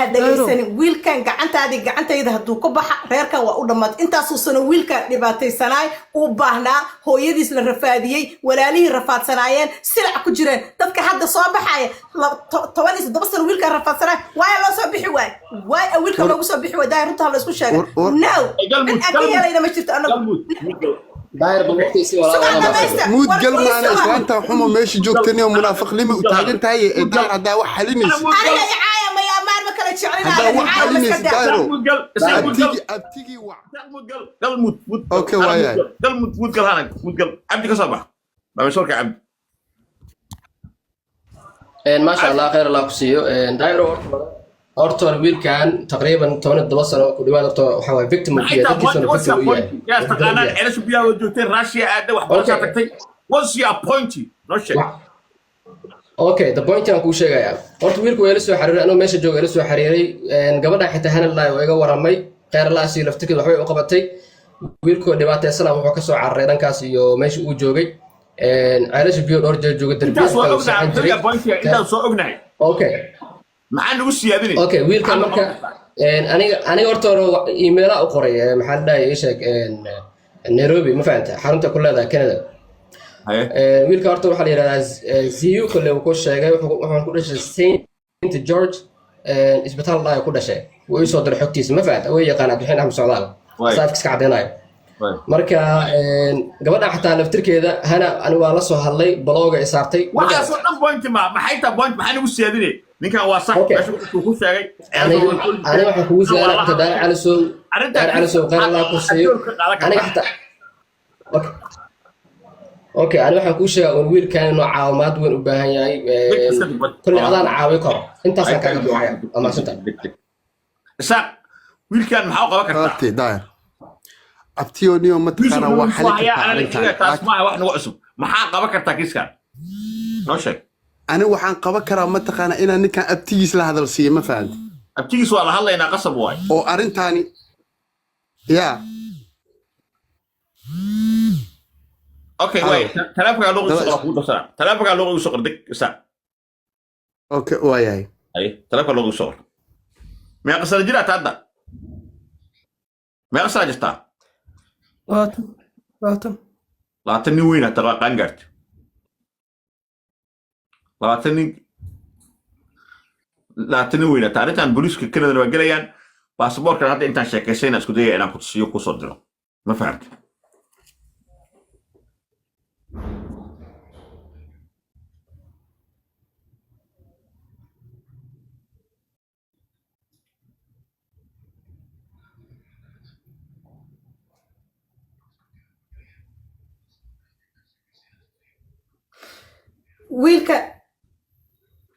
هدقيسن ويل كان gacantayda haduu ka baxa reerkan waa u dhamaad intaasoo sano wiilka dhibaataysanay u baahnaa hooyadiis la rafaadiyay walaalihii rafaadsanaayeen sirc ku jireen dadka hadda soo baxay 17 sano wiilka rafaadsanay waa loo soo bixi waay wiilka lagu soo bixi waay runta la isku sheegay no ageeyayna ma jirto anagu داير بوقتي ولا مود قلب معنا انت وحمو ماشي جوجتني ومنافق لي وتاجنت هي داير هذا وحلينيس انا يا عايا ما يا مان ما كلا جعلنا هذا وحلينيس دايرو ابتيجي قلب مود اوكي وياي قلب مود قال هانك مود قلب عبد كصباح ما بشورك عبد ما شاء الله خير الله كسيو دايرو أرتور ويل كان تقريبا 17 سنة كل ما أرتور حوالي فيكتيم وكذا يا استقلال أنا شو بيا وجوتين راشيا أده وحبا شاتكتي what's your point راشيا أوكي the point أنا كل شيء جاي أرتور ويل كويس وحريري أنا ماشي جو جالس وحريري قبلنا حتى هنا الله ويجا ورمي خير الله سي لفتكر وحوي وقبتي ويل كو دبعت السلام وحكسوا عريران كاسي وماشي وجوجي علاش بيو أرجع جوج دربي أنت سو أقنعي أوكي معنا وسي هذني اوكي ويل كان marka aniga horta email u qoray maxaa la ii sheeg Nairobi ma faanta xarunta kullada Canada wiilka horta waxa la yiraahdaa Ziyu kale uu ku sheegay wuxuu ku dhashay Saint George isbitaal la ku dhashay wuu soo diray xogtiisa ma faanta way yaqaan Abdixin Axmed Socdaal saafkiis ka cadeenayo marka gabadha xataa laftirkeeda hana aniga waa la soo hadlay blogga ay saartay waxa soo dhan point ma maxay ta point maxaa nagu siyaadinay ninkan waa sax meesha ku sheegay aniga waxa kugu saaray inta daar cali soo qara la ku siiyo aniga xataa اوكي aniga waxa ku sheegay in wiilkan inuu caawimaad weyn u baahan yahay kulli adaan caawi karo intaas aan kaaga baxaya ama santa isaaq wiilkan maxaa qaban kartaa داير abtiyooniyo ma taqaana waa xalin taas ma wax nagu cusub maxaa qaban kartaa kiiskan noo sheeg أنا وحن قبا كرا ما تقانا إنا نكا أبتيجيس لهذا السيء ما فهمت أبتيجيس ولا هلا إنا قصب واي أو أرين تاني يا أوكي واي تلافك على لغة سقر أخوه سلام تلافك على لغة سقر دك سام أوكي واي أي تلافك على لغة سقر ما قصر جرا تعدى ما قصر جستا لا تنوين ترى قنقرت لا تنوي تعرفان بوليسك كنا نوجليان باسبور كان هذا انت شاكسين اسكو دي انا كنت سيو صدره ما فهمت ويلك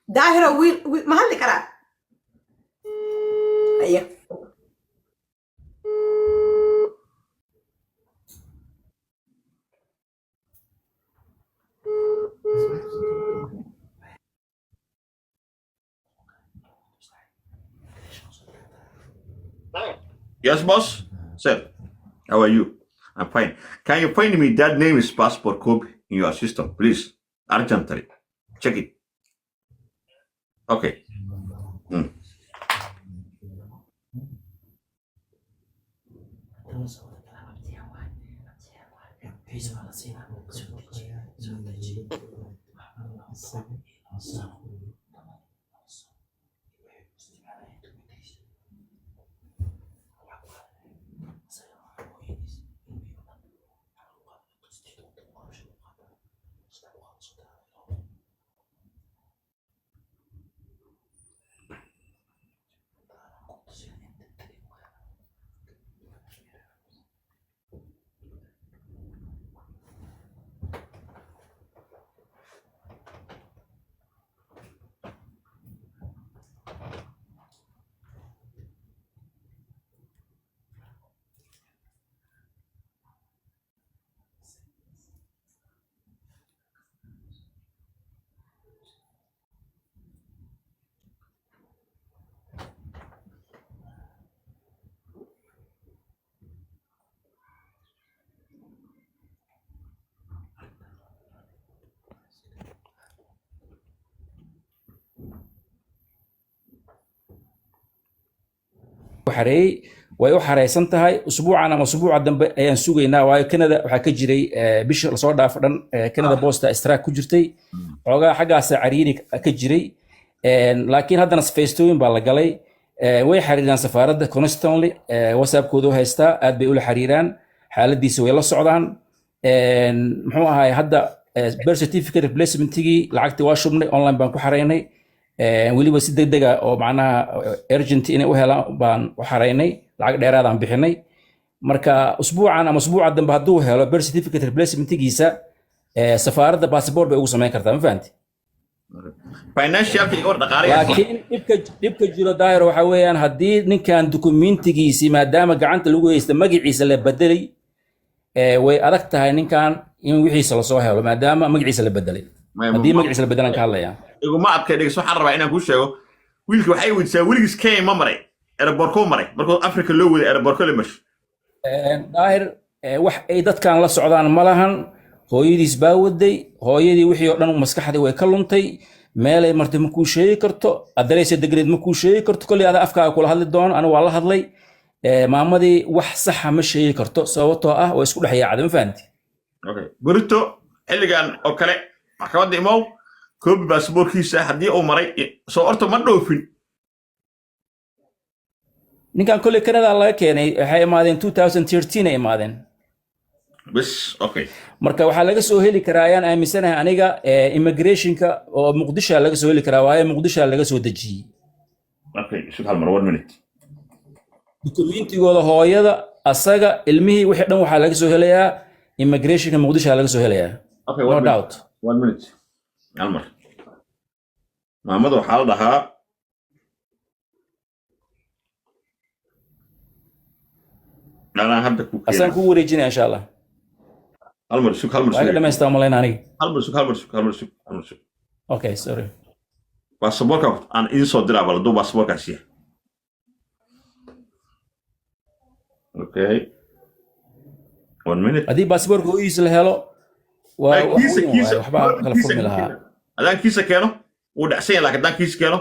داهرة ويل ما هلك أنا أيه Yes, boss. Sir, how are you? I'm fine. Can you find me that name is passport copy in your system, please? Urgently. Check it. Okay. xareeyay way u xareysan tahay usbuucan ama usbuuca dambe ayaan sugaynaa waayo Canada waxa ka jiray bisha la soo dhaafo dhan Canada Posta strike ku jirtay xogaa xaggaas cariiri ka jiray laakiin haddana feestooyin baa la galay way xariiraan safaaradda constantly WhatsApp-kooda haystaa aad bay ula xariiraan xaaladiisa way la socdaan muxuu ahaay hadda birth certificate replacement-gii lacagtii waa shubnay online baan ku xareynay weliba si degdeg ah oo macnaha urgent inay u helaan baan u xareynay lacag dheeraad aan bixinay marka usbuucan ama usbuuca dambe hadduu helo birth certificate replacement-giisa safaaradda passport bay ugu samayn kartaa ma fahanti financial or dhaqaale laakiin dhibka jiro daahir waxa weeyaan haddii ninkan dukumentigiisii maadaama gacanta lagu haysta magaciisa la bedelay way adag tahay ninkan in wixiisa la soo helo maadaama magaciisa la bedelay haddii magaciisa la bedelan ka hadlaya iguma adkay dhigso waxaan rabaa inaan kuu sheego wiilka waxay weydiisaa weligiis Kenya ma maray airportko maray markuu Afrika loo waday airportko la mash daahir wax ay dadkan la socdaan ma lahan hooyadiis baa waday hooyadii wixii oo dhan maskaxdii way ka luntay meelay martay ma kuu sheegi karto adareysa degreed ma kuu sheegi karto kulli aad afkaaga kula hadli doono anigu waa la hadlay maamadii wax sax ma sheegi karto sababtoo ah way isku dhaxyaacday ma fahanti okay burito xilligan oo kale maxkamadda imow koobi baasaboorkiisa haddii uu maray soo orto ma dhoofin ninkan kulli Canada laga keenay waxay imaadeen 2013 ay imaadeen bas okay marka waxaa laga soo heli karaa ayaan aaminsanahay aniga immigrationka oo Muqdisho laga soo heli karaa waaye Muqdisho laga soo dejiyay okay isu hal mar 1 minute dukumentigooda hooyada asaga ilmihii wixii dhan waxaa laga soo helayaa immigrationka Muqdisho laga soo helayaa okay no doubt 1 minute hal mar maamadu waxaa la dhahaa أنا هبدأ كوكي أصلاً كو وريجيني إن شاء الله هالمر سوق لما يستعملين أنا هالمر سوق أوكي سوري باسبورك أنا إن صدر على دو باسبورك أشياء أوكي 1 minute هذه باسبورك هو يسأل هلو هذا كيسة كانوا ودعسين لكن ده كيس كانوا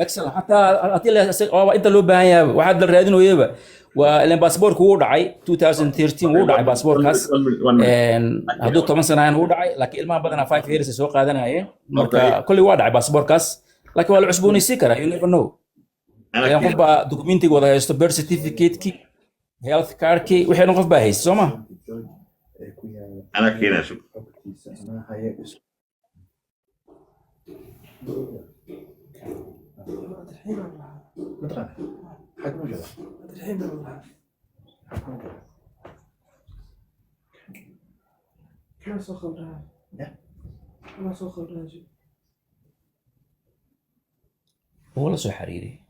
اكسل حتى انت لو باهي واحد الرادين ويبا ولان باسبورك هو دعي 2013 هو دعي باسبوركاس هادو 8 سنه هو دعي لكن ilmaha badana 5 years soo qaadanayeen marka kulli waa dhacay baasaboorkaas laakiin waa la cusboonaysiin karaa you never know ayaan qof baa documentigooda haysto birth certificate-ki health card-ki wixii qof baa haysto soo ma ana keenaa sug هو لا سو حريري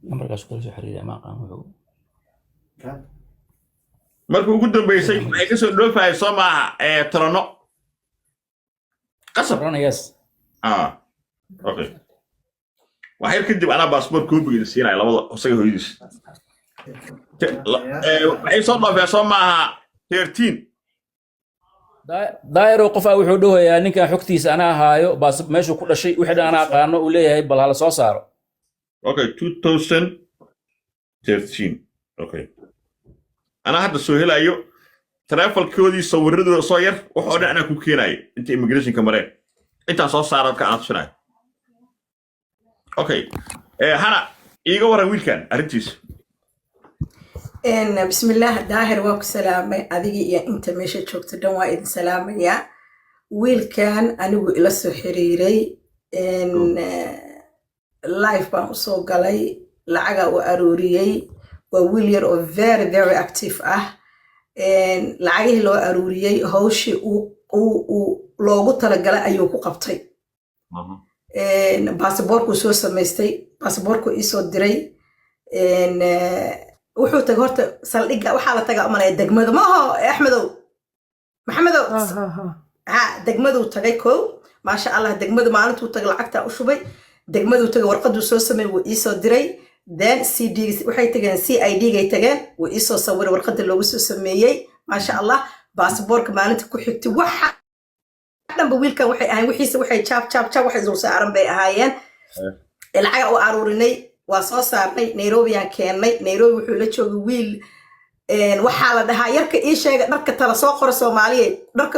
markaas kula soo xiriiray ma aqaan wuxuu markuu ugu dambeysay waxay ka soo dhoofay Soomaa Toronto qasab yes okay waxay kadib ana baasaboor koobiga siinay labada isaga hooyadiis waxay soo dhoofay Soomaa 13 daayiro qof wuxuu dhahayaa ninka xogtiisa ana ahaayo baas meeshu ku dhashay wixii ana aqaano uu leeyahay bal hala soo saaro okay 2013 okay ana hadda soo helayo travelkoodii sawirradooda soo yar wuxuu dhan ana ku keenay inta immigration-ka mareen inta soo saaray ka aan tusnay okay hana iiga waran wiilkan arintiisa بسم الله داهر وك سلامة أديجي يا أنت ماشي شوكت دوا إذا سلامة يا ويل كان أنا وإلى سحريري إن لايف بامسو قالي لعجا وأروريي وويل يرو very very active إن لعجه لو أروريي هوشي لوجو تلقلا أيوكو قبطي إن باسبوركو سو سمستي باسبوركو إيسو دري إن wuxuu tagay horta saldhiga waxa la tagaa umalay degmada ma aha Axmedow Maxamedow degmadu tagay ko ma sha Allah degmadu maalintu tagay lacagta u shubay degmadu tagay warqadu soo sameey wuu isoo diray then CD waxay tageen CID gay tageen wuu isoo sawir warqada loogu soo sameeyay ma sha Allah baasaboorka maalinta ku xigtay waxa dhanba wiilkan waxay ahayn wixiisa waxay chap waxay soo saaran bay ahaayeen lacag u aruurinay waa soo saarnay Nairobi aan keennay Nairobi wuxuu la joogay wiil waxaa la dhahaa yarka ii sheega dharka tala soo qora Soomaaliyeed dharka